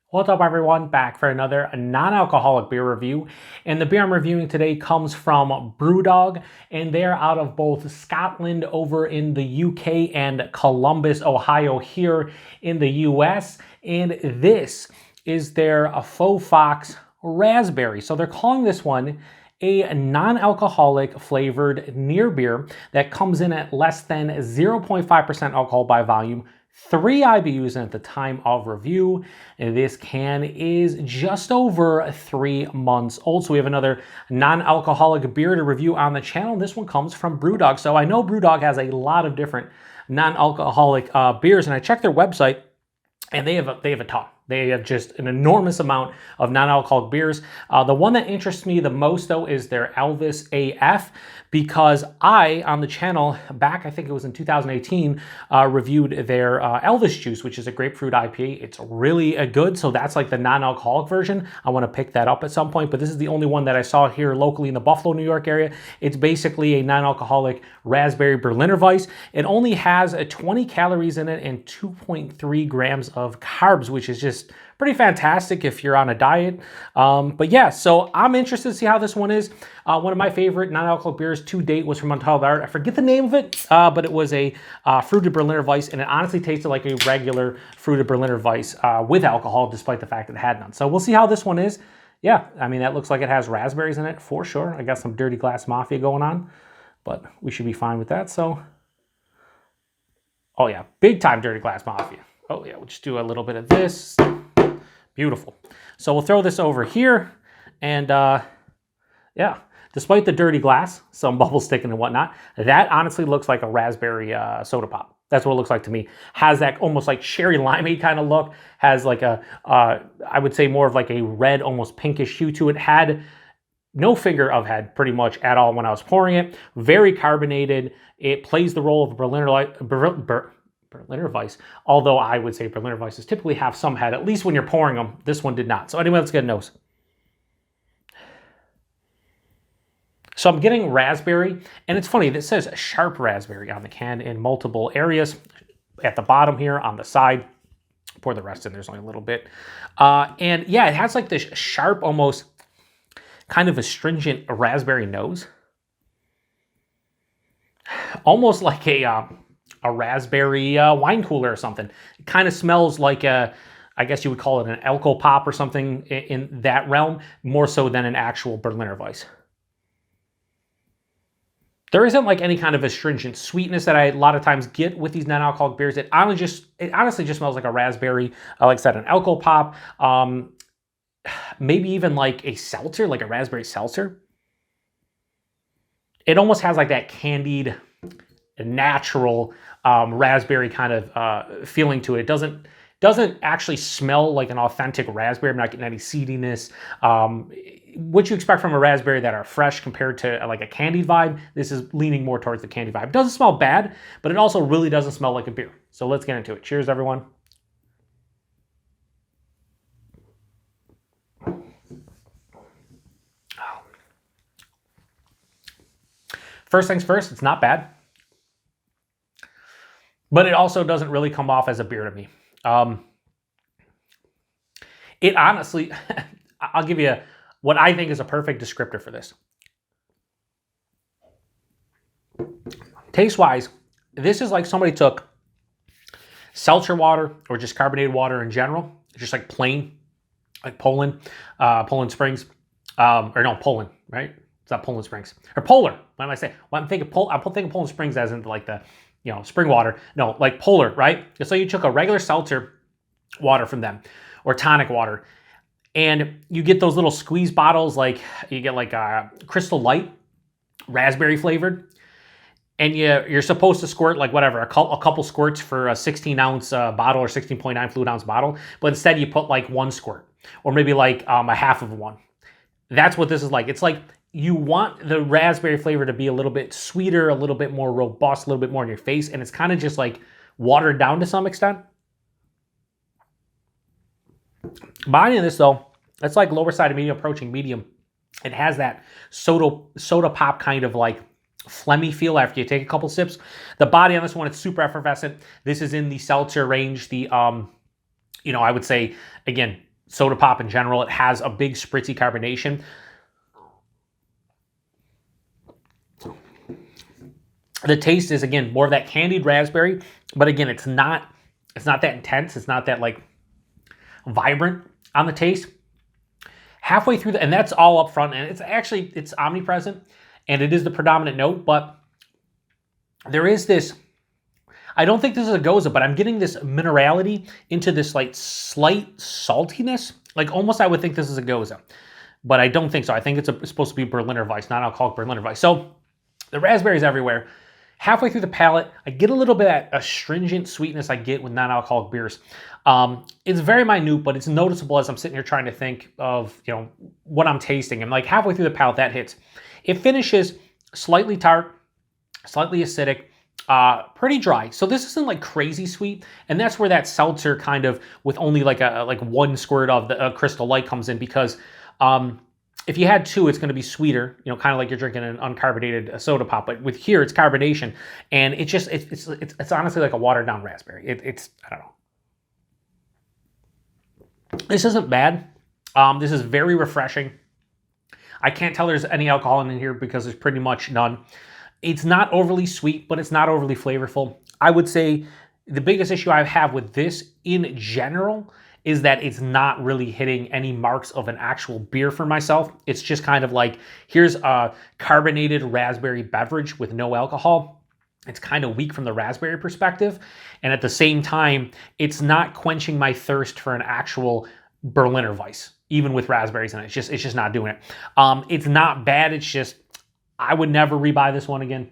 What's up everyone, back for another non-alcoholic beer review. And the beer I'm reviewing today comes from BrewDog, and they're out of both Scotland over in the UK and Columbus, Ohio here in the US. And this is their Faux Fox Raspberry. So they're calling this one a non-alcoholic flavored near beer that comes in at less than 0.5% alcohol by volume, 3 IBUs at the time of review. And this can is just over 3 months old. So we have another non-alcoholic beer to review on the channel. This one comes from BrewDog. So I know BrewDog has a lot of different non-alcoholic beers, and I checked their website, and they have a ton. They have just an enormous amount of non-alcoholic beers. The one that interests me the most, though, is their Elvis AF, because I, on the channel, back, I think it was in 2018, reviewed their Elvis juice, which is a grapefruit IPA. It's really good, so that's like the non-alcoholic version. I want to pick that up at some point, but this is the only one that I saw here locally in the Buffalo, New York area. It's basically a non-alcoholic raspberry Berliner Weisse. It only has 20 calories in it and 2.3 grams of carbs, which is just pretty fantastic if you're on a diet. But yeah, so I'm interested to see how this one is. One of my favorite non-alcoholic beers to date was from Untitled Art. I forget the name of it, but it was a fruited Berliner Weisse, and it honestly tasted like a regular fruited Berliner Weisse with alcohol, despite the fact that it had none. So we'll see how this one is. Yeah, I mean, that looks like it has raspberries in it for sure. I got some Dirty Glass Mafia going on, but we should be fine with that. So, oh yeah, big time Dirty Glass Mafia. Oh yeah, we'll just do a little bit of this. Beautiful. So we'll throw this over here, and yeah, despite the dirty glass, some bubbles sticking and whatnot, that honestly looks like a raspberry soda pop. That's what it looks like to me. Has that almost like cherry limeade kind of look. Has like a, I would say more of like a red, almost pinkish hue to it. Had no figure of head pretty much at all when I was pouring it. Very carbonated. It plays the role of a Berliner Weisse, although I would say Berliner Weisses typically have some head, at least when you're pouring them. This one did not. So anyway, let's get a nose. So I'm getting raspberry, and it's funny, this says sharp raspberry on the can in multiple areas. At the bottom here, on the side, pour the rest in, there's only a little bit. And yeah, it has like this sharp, almost kind of astringent raspberry nose. Almost like a raspberry wine cooler or something. It kind of smells like a, I guess you would call it an Elko Pop or something in that realm, more so than an actual Berliner Weisse. There isn't like any kind of astringent sweetness that I a lot of times get with these non-alcoholic beers. It honestly just smells like a raspberry, like I said, an Elko Pop, maybe even like a seltzer, like a raspberry seltzer. It almost has like that candied, natural raspberry kind of feeling to it. It doesn't actually smell like an authentic raspberry. I'm not getting any seediness. What you expect from a raspberry that are fresh compared to like a candied vibe, this is leaning more towards the candied vibe. It doesn't smell bad, but it also really doesn't smell like a beer. So let's get into it. Cheers, everyone. First things first, it's not bad, but it also doesn't really come off as a beer to me. It honestly, I'll give you what I think is a perfect descriptor for this. Taste-wise, this is like somebody took seltzer water or just carbonated water in general, just like plain, like Poland Springs, or no, Poland, right? It's not Poland Springs. Or Polar. What am I saying? Well, I'm thinking Poland Springs as in like the, you know, spring water. No, like Polar, right? So you took a regular seltzer water from them, or tonic water, and you get those little squeeze bottles, like you get like a Crystal Light, raspberry flavored, and you're supposed to squirt like whatever, a couple squirts for a 16-ounce bottle or 16.9 fluid ounce bottle, but instead you put like 1 squirt, or maybe like a half of one. That's what this is like. It's like you want the raspberry flavor to be a little bit sweeter, a little bit more robust, a little bit more in your face, and it's kind of just like watered down to some extent. Body of this though, it's like lower side of medium approaching medium. It has that soda pop kind of like phlegmy feel after you take a couple sips. The body on this one, it's super effervescent. This is in the seltzer range. The I would say, again, soda pop in general. It has a big spritzy carbonation. The taste is, again, more of that candied raspberry, but again, it's not that intense. It's not that like vibrant on the taste. Halfway through and that's all up front, and it's omnipresent, and it is the predominant note, but there is this, I don't think this is a Goza, but I'm getting this minerality into this like slight saltiness. Like almost I would think this is a Goza, but I don't think so. I think it's supposed to be Berliner Weisse, non-alcoholic Berliner Weisse. So the raspberry's everywhere. Halfway through the palate, I get a little bit of that astringent sweetness I get with non-alcoholic beers. It's very minute, but it's noticeable as I'm sitting here trying to think of, you know, what I'm tasting. And like halfway through the palate, that hits. It finishes slightly tart, slightly acidic, pretty dry. So this isn't like crazy sweet, and that's where that seltzer kind of with only like one squirt of the Crystal Light comes in, because if you had two, it's going to be sweeter, you know, kind of like you're drinking an uncarbonated soda pop. But with here, it's carbonation, and it's honestly like a watered down raspberry. It's I don't know. This isn't bad. This is very refreshing. I can't tell there's any alcohol in here because there's pretty much none. It's not overly sweet, but it's not overly flavorful. I would say the biggest issue I have with this in general is that it's not really hitting any marks of an actual beer for myself. It's just kind of like, here's a carbonated raspberry beverage with no alcohol. It's kind of weak from the raspberry perspective. And at the same time, it's not quenching my thirst for an actual Berliner Weisse, even with raspberries in it. It's just not doing it. It's not bad. It's just, I would never rebuy this one again.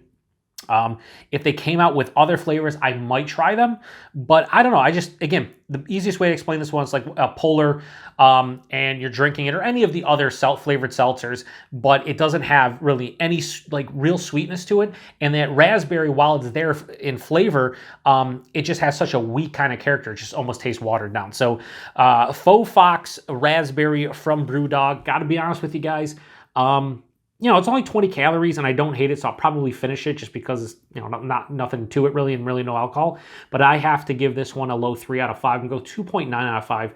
If they came out with other flavors, I might try them, but I don't know. Again, the easiest way to explain this one is like a Polar, and you're drinking it, or any of the other flavored seltzers, but it doesn't have really any like real sweetness to it. And that raspberry, while it's there in flavor, it just has such a weak kind of character. It just almost tastes watered down. So, Faux Fox Raspberry from BrewDog. Got to be honest with you guys. You know, it's only 20 calories, and I don't hate it, so I'll probably finish it just because it's, you know, nothing to it really, and really no alcohol. But I have to give this one a low 3 out of 5 and go 2.9 out of 5.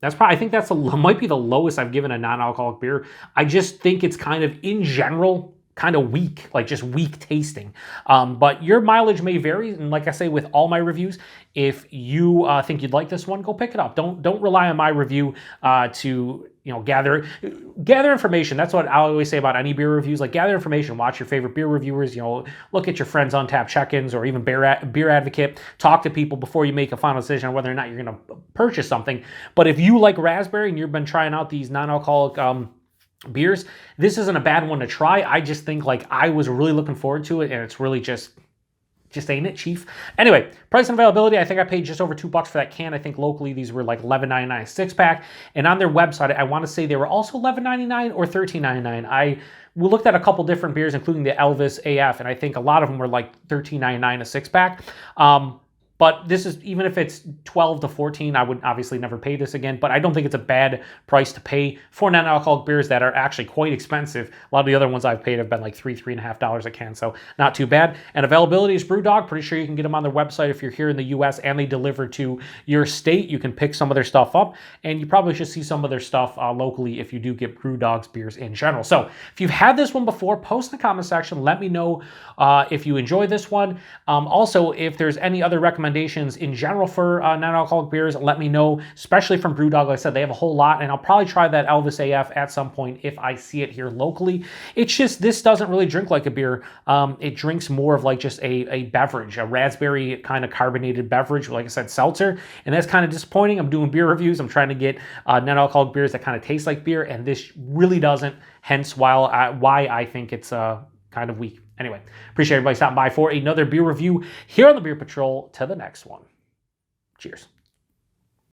That's probably, I think that's might be the lowest I've given a non-alcoholic beer. I just think it's kind of, in general, kind of weak, like just weak tasting. But your mileage may vary, and like I say with all my reviews, if you think you'd like this one, go pick it up. Don't rely on my review to, you know, gather information. That's what I always say about any beer reviews. Like, gather information, watch your favorite beer reviewers, you know, look at your friends on tap check-ins, or even Beer Advocate. Talk to people before you make a final decision on whether or not you're going to purchase something. But if you like raspberry and you've been trying out these non-alcoholic beers, this isn't a bad one to try. I just think, like, I was really looking forward to it, and it's really just ain't it, chief. Anyway, price and availability, I think I paid just over $2 for that can. I think locally these were like $11.99 a six-pack, and on their website, I want to say they were also $11.99 or $13.99. We looked at a couple different beers, including the Elvis AF, and I think a lot of them were like $13.99 a six-pack. But this is, even if it's 12 to 14, I would obviously never pay this again, but I don't think it's a bad price to pay for non-alcoholic beers that are actually quite expensive. A lot of the other ones I've paid have been like $3.50 a can, so not too bad. And availability is BrewDog. Pretty sure you can get them on their website if you're here in the US and they deliver to your state. You can pick some of their stuff up, and you probably should see some of their stuff locally if you do get BrewDog's beers in general. So if you've had this one before, post in the comment section. Let me know if you enjoy this one. Also, if there's any other recommendations in general for non-alcoholic beers, let me know, especially from BrewDog. Like I said, they have a whole lot, and I'll probably try that Elvis AF at some point if I see it here locally. It's just, this doesn't really drink like a beer. It drinks more of like just a beverage, a raspberry kind of carbonated beverage, like I said, seltzer, and that's kind of disappointing. I'm doing beer reviews. I'm trying to get non-alcoholic beers that kind of taste like beer, and this really doesn't, hence why I think it's kind of weak. Anyway, appreciate everybody stopping by for another beer review here on the Beer Patrol. To the next one. Cheers.